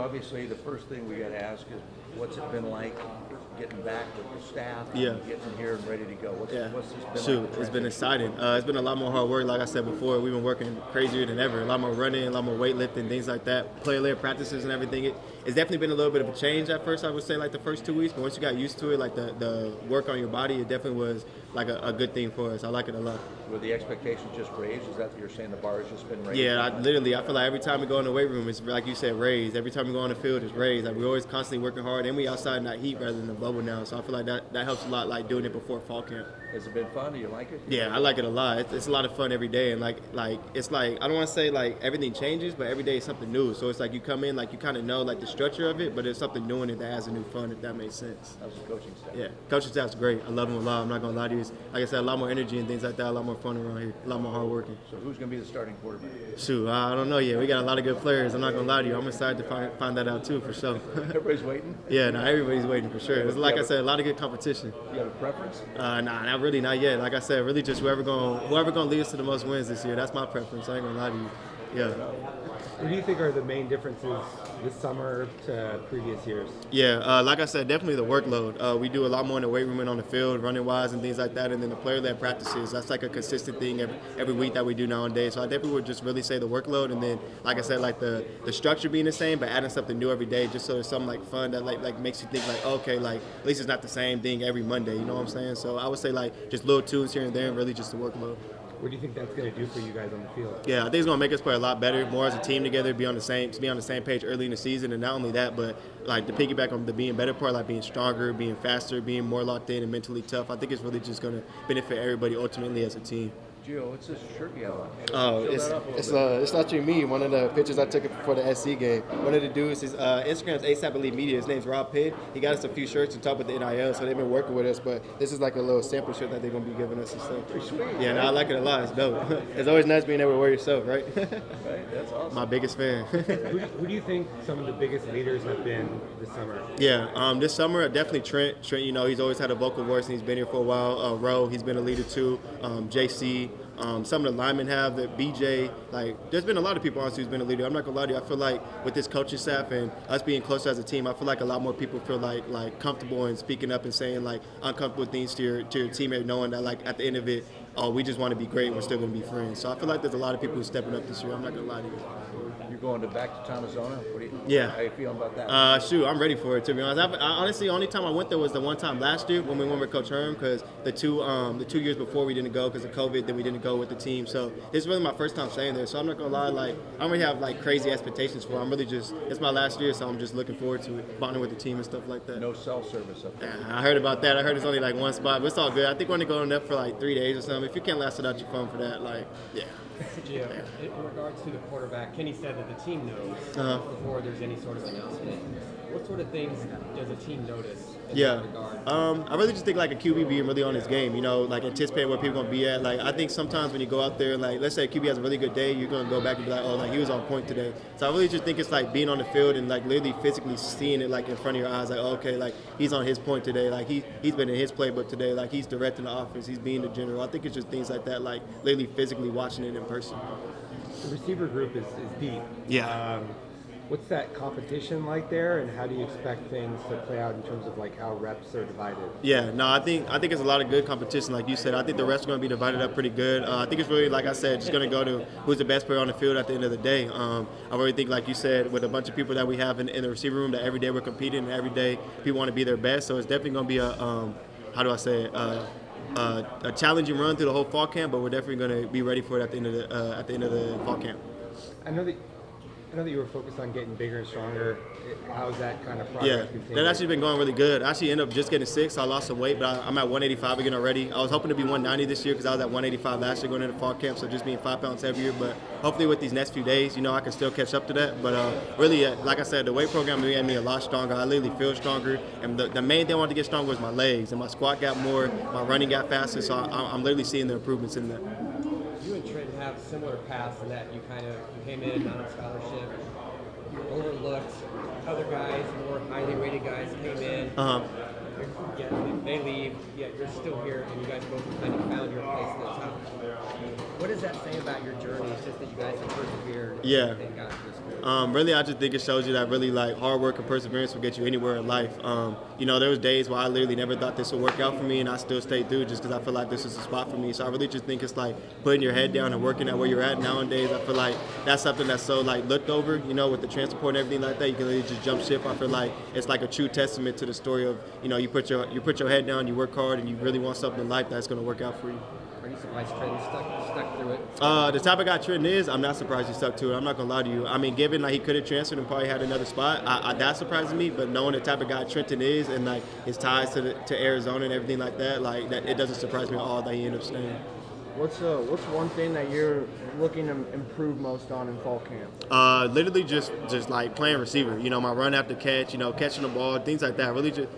obviously the first thing we got to ask is, what's it been like getting back with the staff, Yeah. and getting here and ready to go? What's this been Shoot, like? it's been exciting. It's been a lot more hard work. Like I said before, we've been working crazier than ever. A lot more running, a lot more weightlifting, things like that. Player-led practices and everything. It's definitely been a little bit of a change at first, I would say, like the first 2 weeks. But once you got used to it, like the work on your body, it definitely was like a good thing for us. I like it a lot. Were the expectations just raised? Is that what you're saying? The bar has just been raised? Yeah, I feel like every time we go in the weight room, it's like you said, raised. Every time we go on the field, it's raised. Like we're always constantly working hard, and we outside in that heat rather than the bubble now. So I feel like that helps a lot, like doing it before fall camp. Has it been fun? Do you like it? Yeah, I like it a lot. It's a lot of fun every day, and like it's like I don't want to say like everything changes, but every day is something new. So it's like you come in, like you kind of know like the structure of it, but there's something new in it that has a new fun, if that makes sense. How's the coaching staff? Yeah, coaching staff's great. I love them a lot. I'm not gonna lie to you. It's, like I said, a lot more energy and things like that. A lot more fun around here. A lot more hard working. So who's going to be the starting quarterback? Shoot, I don't know yet. We got a lot of good players. I'm not gonna lie to you. I'm excited to find that out too, for sure. Everybody's waiting? Yeah, no, everybody's waiting for sure. It's like I said, a lot of good competition. You have a preference? Nah, not really, not yet. Like I said, really just whoever gonna lead us to the most wins this year. That's my preference. I ain't gonna lie to you. Yeah. What do you think are the main differences this summer to previous years? Yeah, like I said, definitely the workload. We do a lot more in the weight room and on the field, running wise and things like that. And then the player-led practices, that's like a consistent thing every week that we do nowadays. So I definitely would just really say the workload. And then, like I said, like the structure being the same, but adding something new every day, just so there's something like fun that like makes you think like, okay, like at least it's not the same thing every Monday. You know what I'm saying? So I would say like just little tunes here and there, and really just the workload. What do you think that's going to do for you guys on the field? Yeah, I think it's going to make us play a lot better, more as a team together, be on the same page early in the season, and not only that, but like the piggyback on the being better part, like being stronger, being faster, being more locked in and mentally tough. I think it's really just going to benefit everybody ultimately as a team. Gio, what's this shirt you have on? Oh, it's actually me. One of the pictures I took for the SC game. One of the dudes, his Instagram's ASAP Elite Media. His name's Rob Pitt. He got us a few shirts to talk with the NIL, so they've been working with us. But this is like a little sample shirt that they're gonna be giving us and stuff. Pretty sweet. Yeah, no, I like it a lot. It's dope. It's always nice being able to wear yourself, right? Right, that's awesome. My biggest fan. Who do you think some of the biggest leaders have been this summer? Yeah, this summer definitely Trent. Trent, you know, he's always had a vocal voice and he's been here for a while. Roe, he's been a leader too. JC. Some of the linemen have, the BJ, like there's been a lot of people honestly who's been a leader. I'm not gonna lie to you, I feel like with this coaching staff and us being closer as a team, I feel like a lot more people feel like comfortable in speaking up and saying like uncomfortable things to your teammate, knowing that like at the end of it, we just want to be great and we're still gonna be friends. So I feel like there's a lot of people who's stepping up this year. I'm not gonna lie to you. You're going back to Thomasona? Yeah. How you feeling about that? Shoot, I'm ready for it, to be honest. Honestly, the only time I went there was the one time last year when we went with Coach Herm, because the two years before we didn't go because of COVID, then we didn't go with the team. So this is really my first time staying there. So I'm not gonna lie, like I don't really have like crazy expectations for it. I'm really just, it's my last year, so I'm just looking forward to it, bonding with the team and stuff like that. No cell service up there. I heard about that. I heard it's only like one spot, but it's all good. I think we're only going up for like 3 days or something. If you can't last it out your phone for that, like, yeah. Gio, in regards to the quarterback, Kenny said that the team knows before there's any sort of announcement. What sort of things does a team notice in that regard? I really just think like a QB being really on his game, you know, like anticipating where people are going to be at. Like I think sometimes when you go out there and like, let's say a QB has a really good day, you're going to go back and be like, oh, like he was on point today. So I really just think it's like being on the field and like literally physically seeing it like in front of your eyes, like, oh, okay, like he's on his point today. Like he's been in his playbook today. Like he's directing the offense. He's being the general. I think it's just things like that, like literally physically watching it in person. The receiver group is deep. Yeah. What's that competition like there, and how do you expect things to play out in terms of like how reps are divided? Yeah, no, I think it's a lot of good competition, like you said. I think the reps are going to be divided up pretty good. I think it's really, like I said, just going to go to who's the best player on the field at the end of the day. I really think, like you said, with a bunch of people that we have in the receiver room, that every day we're competing, and every day people want to be their best. So it's definitely going to be a challenging run through the whole fall camp, but we're definitely going to be ready for it at the end of the fall camp. I know that you were focused on getting bigger and stronger. How's that kind of progress continued? That's actually been going really good. I actually ended up just getting sick, so I lost some weight, but I'm at 185 again already. I was hoping to be 190 this year because I was at 185 last year going into fall camp, so just being 5 pounds heavier. But hopefully with these next few days, you know, I can still catch up to that. But really, like I said, the weight program made me a lot stronger. I literally feel stronger. And the main thing I wanted to get stronger was my legs, and my squat got more, my running got faster, so I'm literally seeing the improvements in that. You and Trent have similar paths in that you came in on a scholarship, you overlooked other guys, more highly rated guys came in. they leave, yet you're still here, and you guys both kind of found your place at the top. What does that say about your journey? It's just that you guys have persevered Yeah. and got to this point. Really, I just think it shows you that really like hard work and perseverance will get you anywhere in life. There was days where I literally never thought this would work out for me, and I still stayed through just because I feel like this is a spot for me. So I really just think it's like putting your head down and working at where you're at nowadays. I feel like that's something that's so like looked over, with the transport and everything like that. You can literally just jump ship. I feel like it's like a true testament to the story of you put your head down, you work hard, and you really want something in life that's going to work out for you. Are you surprised Trenton stuck through it? The type of guy Trenton is, I'm not surprised he stuck to it. I'm not gonna lie to you. I mean, given like he could have transferred and probably had another spot, that surprises me. But knowing the type of guy Trenton is and like his ties to Arizona and everything like that, it doesn't surprise me at all that he ended up staying. What's one thing that you're looking to improve most on in fall camp? Literally just like playing receiver. My run after catch, catching the ball, things like that. Really just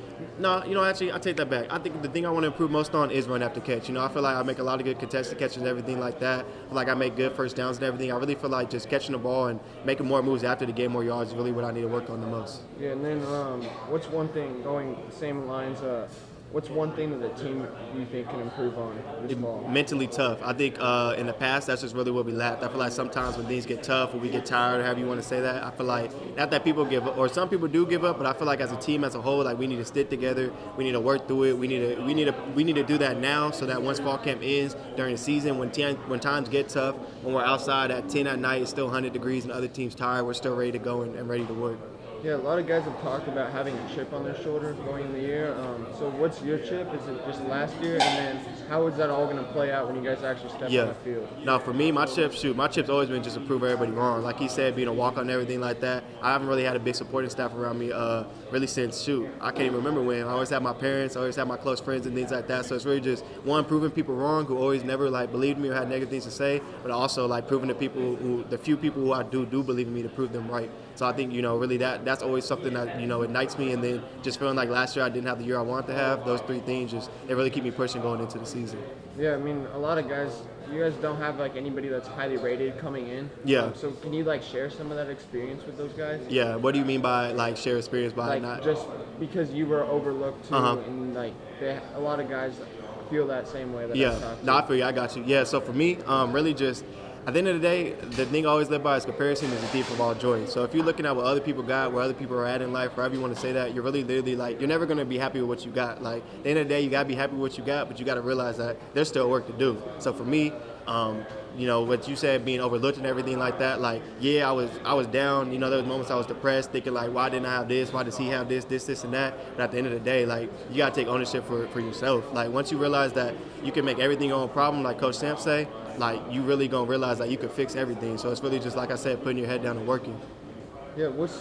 actually I take that back. I think the thing I want to improve most on is run after catch. I feel like I make a lot of good contested catches and everything like that. I feel like I make good first downs and everything. I really feel like just catching the ball and making more moves after the game, more yards, is really what I need to work on the most. Yeah, and then what's one thing going same lines? What's one thing that the team you think can improve on this fall? Mentally tough. I think in the past, that's just really what we lacked. I feel like sometimes when things get tough or we get tired, or however you want to say that, I feel like not that people give up, or some people do give up, but I feel like as a team as a whole, like we need to stick together. We need to work through it. We need to do that now, so that once fall camp ends during the season, when times get tough, when we're outside at 10 at night, it's still 100 degrees, and the other team's tired, we're still ready to go and ready to work. Yeah, a lot of guys have talked about having a chip on their shoulder going in the year. So what's your chip? Is it just last year? And then how is that all going to play out when you guys actually step on the field? No, for me, my chip's always been just to prove everybody wrong. Like he said, being a walk-on and everything like that. I haven't really had a big supporting staff around me really since, I can't even remember when. I always had my parents, I always had my close friends and things like that. So it's really just, one, proving people wrong who always never believed me or had negative things to say, but also proving the few people who I do believe in me, to prove them right. So I think, really that's always something that, ignites me. And then just feeling like last year I didn't have the year I wanted to have, those three things they really keep me pushing going into the season. Yeah, I mean, a lot of guys, you guys don't have anybody that's highly rated coming in. Yeah. So can you share some of that experience with those guys? Yeah. What do you mean by share experience by not? Just because you were overlooked too, and a lot of guys feel that same way. That I feel you. I got you. Yeah. So for me, really just. At the end of the day, the thing I always live by is comparison is the thief of all joy. So if you're looking at what other people got, where other people are at in life, wherever you want to say that, you're really literally you're never going to be happy with what you got. At the end of the day, you got to be happy with what you got, but you got to realize that there's still work to do. So for me, what you said, being overlooked and everything like that, I was down. There was moments I was depressed, thinking why didn't I have this? Why does he have this, and that? But at the end of the day, you gotta take ownership for yourself. Once you realize that you can make everything your own problem, like Coach Samp say, you really gonna realize that you can fix everything. So it's really just like I said, putting your head down and working. Yeah. What's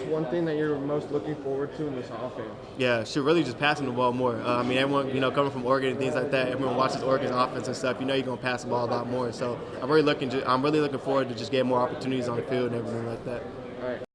one thing that you're most looking forward to in this offense? Yeah, really just passing the ball more. Everyone, coming from Oregon and things like that, everyone watches Oregon's offense and stuff. You're going to pass the ball a lot more. So I'm really looking forward to just getting more opportunities on the field and everything like that. All right.